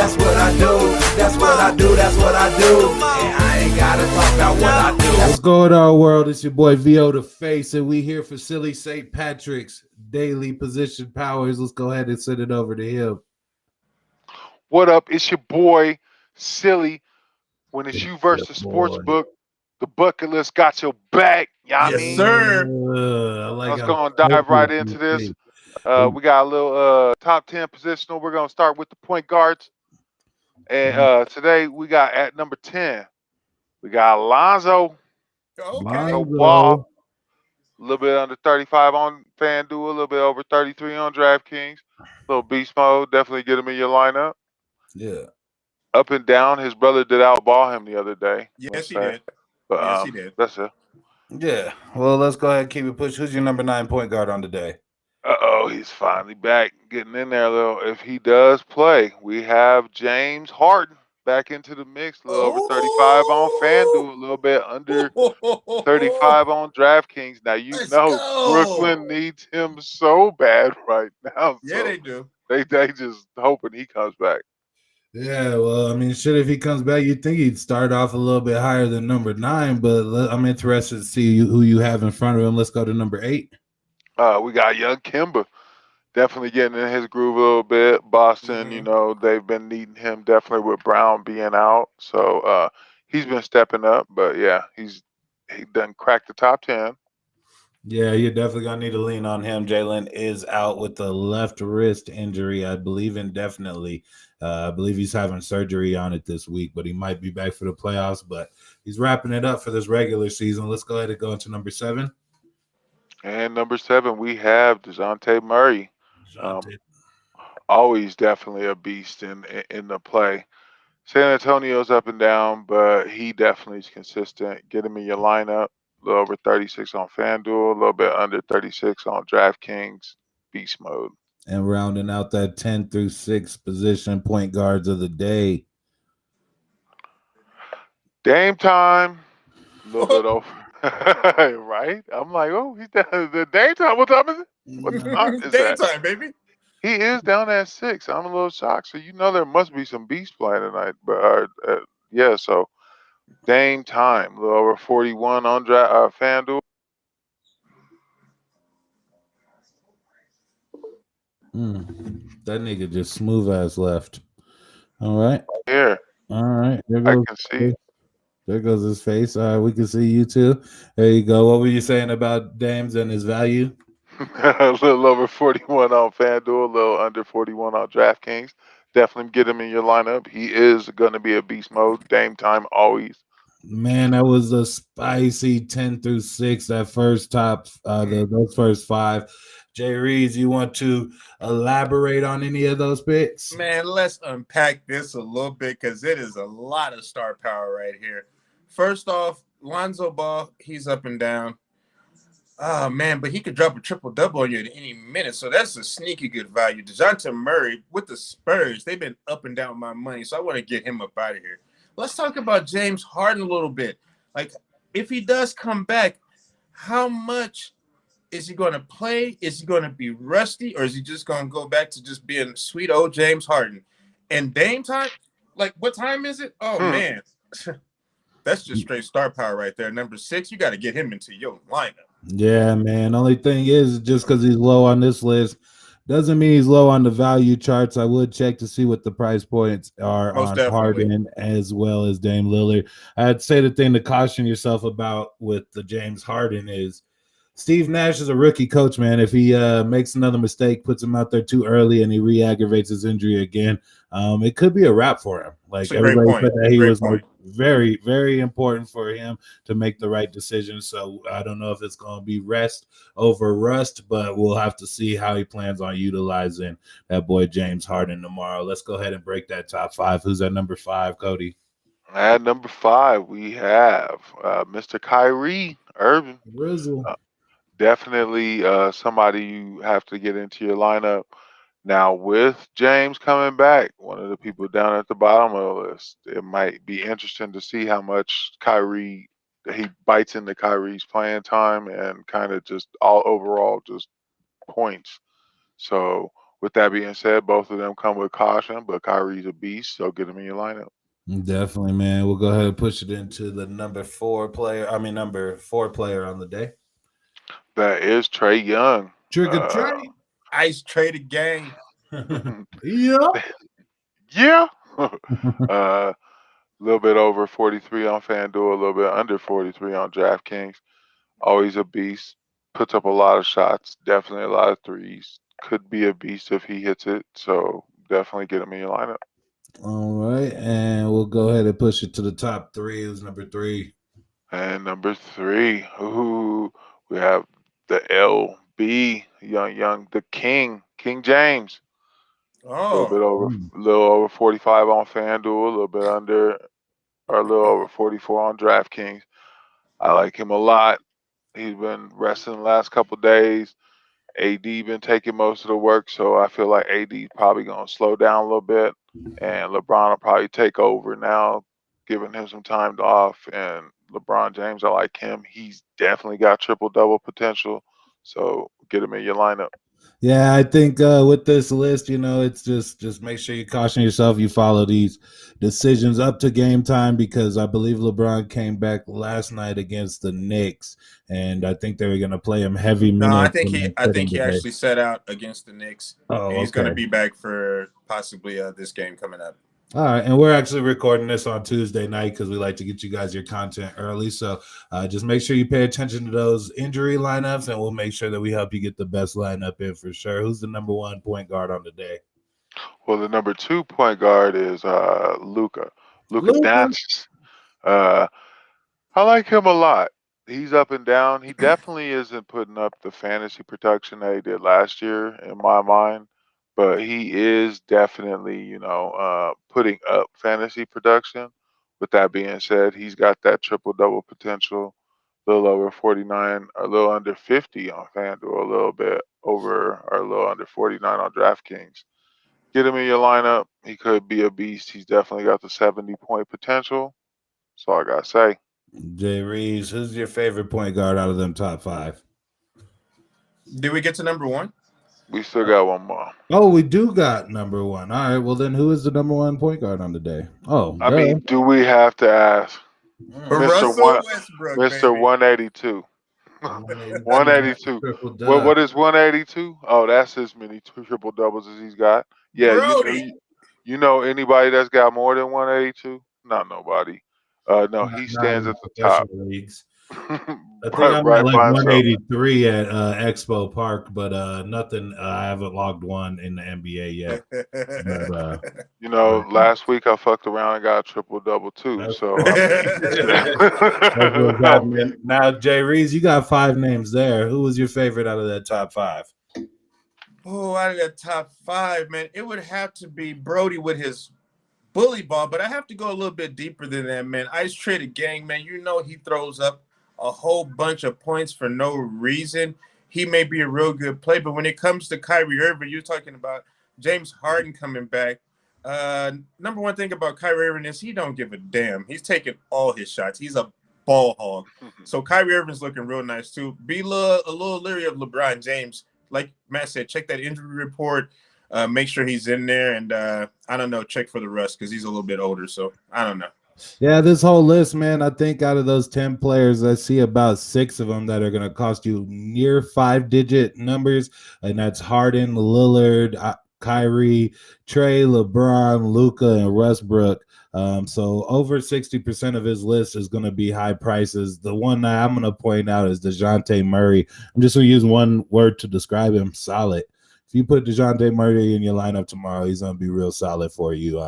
That's what I do. That's what I do. That's what I do. And I ain't gotta talk about what I do. What's going on, world? It's your boy VO the Face, and we here for Silly St. Patrick's Daily Position Powers. Let's go ahead and send it over to him. What up? It's your boy Silly. When it's you versus the sports book, the bucket list got your back. You know what I mean? sir. Let's go and dive right into this. We got a little top 10 positional. We're going to start with the point guards. And today we got at number 10, we got Alonzo. Okay. Ball. A little bit under 35 on FanDuel, a little bit over 33 on DraftKings. Little beast mode. Definitely get him in your lineup. Yeah. Up and down. His brother did outball him the other day. Yes, he did. But, yes, he did. That's it. Yeah. Well, let's go ahead and keep it push. Who's your number 9 point guard on today? He's finally back, getting in there a little. If he does play, we have James Harden back into the mix. A little over 35 on FanDuel, a little bit under 35 on DraftKings. Now, Brooklyn needs him so bad right now. Yeah, they do. They just hoping he comes back. Yeah, well, I mean, shit, if he comes back, you'd think he'd start off a little bit higher than number 9, but I'm interested to see who you have in front of him. Let's go to number 8. We got young Kimba. Definitely getting in his groove a little bit. Boston, they've been needing him definitely with Brown being out. So he's been stepping up. But, yeah, he done cracked the top 10. Yeah, you're definitely going to need to lean on him. Jalen is out with the left wrist injury, I believe, indefinitely. I believe he's having surgery on it this week, but he might be back for the playoffs. But he's wrapping it up for this regular season. Let's go ahead and go into number 7. And number 7, we have DeJounte Murray. Always definitely a beast in the play. San Antonio's up and down, but he definitely is consistent. Get him in your lineup. A little over 36 on FanDuel, a little bit under 36 on DraftKings. Beast mode. And rounding out that 10 through 6 position point guards of the day. Dame time. A little bit over. Right? I'm like, he's down. The Dame time. What time is it? What time is Dame time, baby. He is down at 6. I'm a little shocked. So there must be some beast playing tonight. But yeah, so Dame time. A little over 41 on FanDuel. That nigga just smooth ass left. All right. Here. All right. I can see. There goes his face. All right, we can see you too. There you go. What were you saying about Dames and his value? A little over 41 on FanDuel, a little under 41 on DraftKings. Definitely get him in your lineup. He is going to be a beast mode. Dame time always. Man, that was a spicy 10 through 6. That first top, those first 5. Jay Reeves, you want to elaborate on any of those picks? Man, let's unpack this a little bit because it is a lot of star power right here. First off, Lonzo Ball, he's up and down. Oh, man, but he could drop a triple-double on you at any minute, so that's a sneaky good value. DeJounte Murray with the Spurs, they've been up and down with my money, so I want to get him up out of here. Let's talk about James Harden a little bit. Like, if he does come back, how much is he going to play? Is he going to be rusty, or is he just going to go back to just being sweet old James Harden? And Dame time, like, what time is it? Oh, man. That's just straight star power right there. Number 6, you got to get him into your lineup. Yeah, man. Only thing is, just because he's low on this list doesn't mean he's low on the value charts. I would check to see what the price points are on Harden as well as Dame Lillard. I'd say the thing to caution yourself about with the James Harden is Steve Nash is a rookie coach, man. If he makes another mistake, puts him out there too early, and he re-aggravates his injury again, it could be a wrap for him. Like everybody said that he was like, very, very important for him to make the right decision. So I don't know if it's going to be rest over rust, but we'll have to see how he plans on utilizing that boy James Harden tomorrow. Let's go ahead and break that top 5. Who's at number 5, Cody? At number 5, we have Mr. Kyrie Irving. Definitely somebody you have to get into your lineup. Now, with James coming back, one of the people down at the bottom of the list, it might be interesting to see how much he bites into Kyrie's playing time and kind of just all overall just points. So With that being said, both of them come with caution, but Kyrie's a beast, so get him in your lineup. Definitely, man. We'll go ahead and push it into the number 4 player on the day. That is Trae Young. Trigger Trae. Ice traded game. Yeah. Yeah. A little bit over 43 on FanDuel, a little bit under 43 on DraftKings. Always a beast. Puts up a lot of shots. Definitely a lot of threes. Could be a beast if he hits it. So definitely get him in your lineup. All right, and we'll go ahead and push it to the top 3. Who's number 3? And number 3, we have the LB, young, the King James. A little over 45 on FanDuel, a little bit under, or a little over 44 on DraftKings. I like him a lot. He's been resting the last couple days. AD been taking most of the work, so I feel like AD probably gonna slow down a little bit, and LeBron will probably take over now, giving him some time off. And LeBron James, I like him. He's definitely got triple double potential, so get him in your lineup. Yeah, I think with this list, it's just make sure you caution yourself. You follow these decisions up to game time, because I believe LeBron came back last night against the Knicks, and I think they were going to play him heavy minutes. No, I think he actually set out against the Knicks, and he's going to be back for possibly this game coming up. All right, and we're actually recording this on Tuesday night because we like to get you guys your content early. So just make sure you pay attention to those injury lineups, and we'll make sure that we help you get the best lineup in for sure. Who's the number 1 point guard on the day? Well, the number 2 point guard is Luka Doncic. I like him a lot. He's up and down. He definitely isn't putting up the fantasy production that he did last year, in my mind, but he is definitely, putting up fantasy production. With that being said, he's got that triple double potential. A little over 49, a little under 50 on FanDuel, a little bit over, or a little under 49 on DraftKings. Get him in your lineup. He could be a beast. He's definitely got the 70-point potential. That's all I gotta say. Jay Reeves, who's your favorite point guard out of them top 5? Did we get to number 1? We still got one more. Oh, we do got number 1. All right, well then who is the number 1 point guard on the day? Oh, I mean, do we have to ask? Mr. 182. 182. What is 182? Oh, that's as many triple doubles as he's got. Yeah, you know anybody that's got more than 182? Not nobody. No, he stands at the top. Leagues. I think I'm at like 183 at Expo Park, but nothing. I haven't logged one in the NBA yet. But, last week I fucked around and got a triple double too. So now, Jay Reeves, you got 5 names there. Who was your favorite out of that top 5? Oh, out of that top 5, man, it would have to be Brody with his bully ball, but I have to go a little bit deeper than that, man. Ice traded gang, man. He throws up a whole bunch of points for no reason. He may be a real good play, but when it comes to Kyrie Irving, you're talking about James Harden coming back. Number 1 thing about Kyrie Irving is he don't give a damn. He's taking all his shots. He's a ball hog. So Kyrie Irving's looking real nice too. Be a little leery of LeBron James. Like Matt said, check that injury report. Make sure he's in there, and I don't know, check for the rust because he's a little bit older. So I don't know. Yeah, this whole list, man, I think out of those 10 players, I see about 6 of them that are going to cost you near 5-digit numbers, and that's Harden, Lillard, Kyrie, Trae, LeBron, Luka, and Westbrook. So over 60% of his list is going to be high prices. The one that I'm going to point out is DeJounte Murray. I'm just going to use one word to describe him: solid. If you put DeJounte Murray in your lineup tomorrow, he's going to be real solid for you.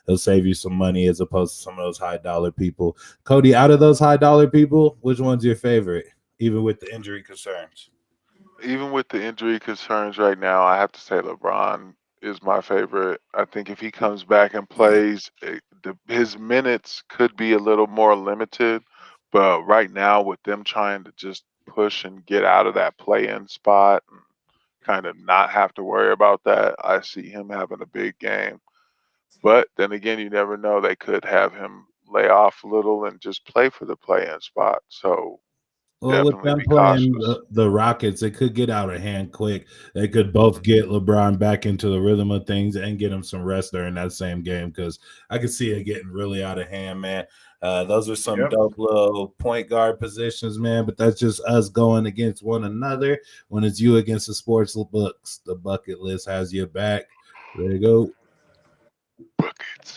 He'll save you some money as opposed to some of those high-dollar people. Cody, out of those high-dollar people, which one's your favorite, even with the injury concerns? Even with the injury concerns right now, I have to say LeBron is my favorite. I think if he comes back and plays, his minutes could be a little more limited. But right now, with them trying to just push and get out of that play-in spot and kind of not have to worry about that, I see him having a big game. But then again, you never know. They could have him lay off a little and just play for the play-in spot. So Well, with them be playing cautious. the Rockets, it could get out of hand quick. They could both get LeBron back into the rhythm of things and get him some rest during that same game, because I could see it getting really out of hand, man. Those are some dope little point guard positions, man. But that's just us going against one another. When it's you against the sports books, the bucket list has your back. There you go. Buckets.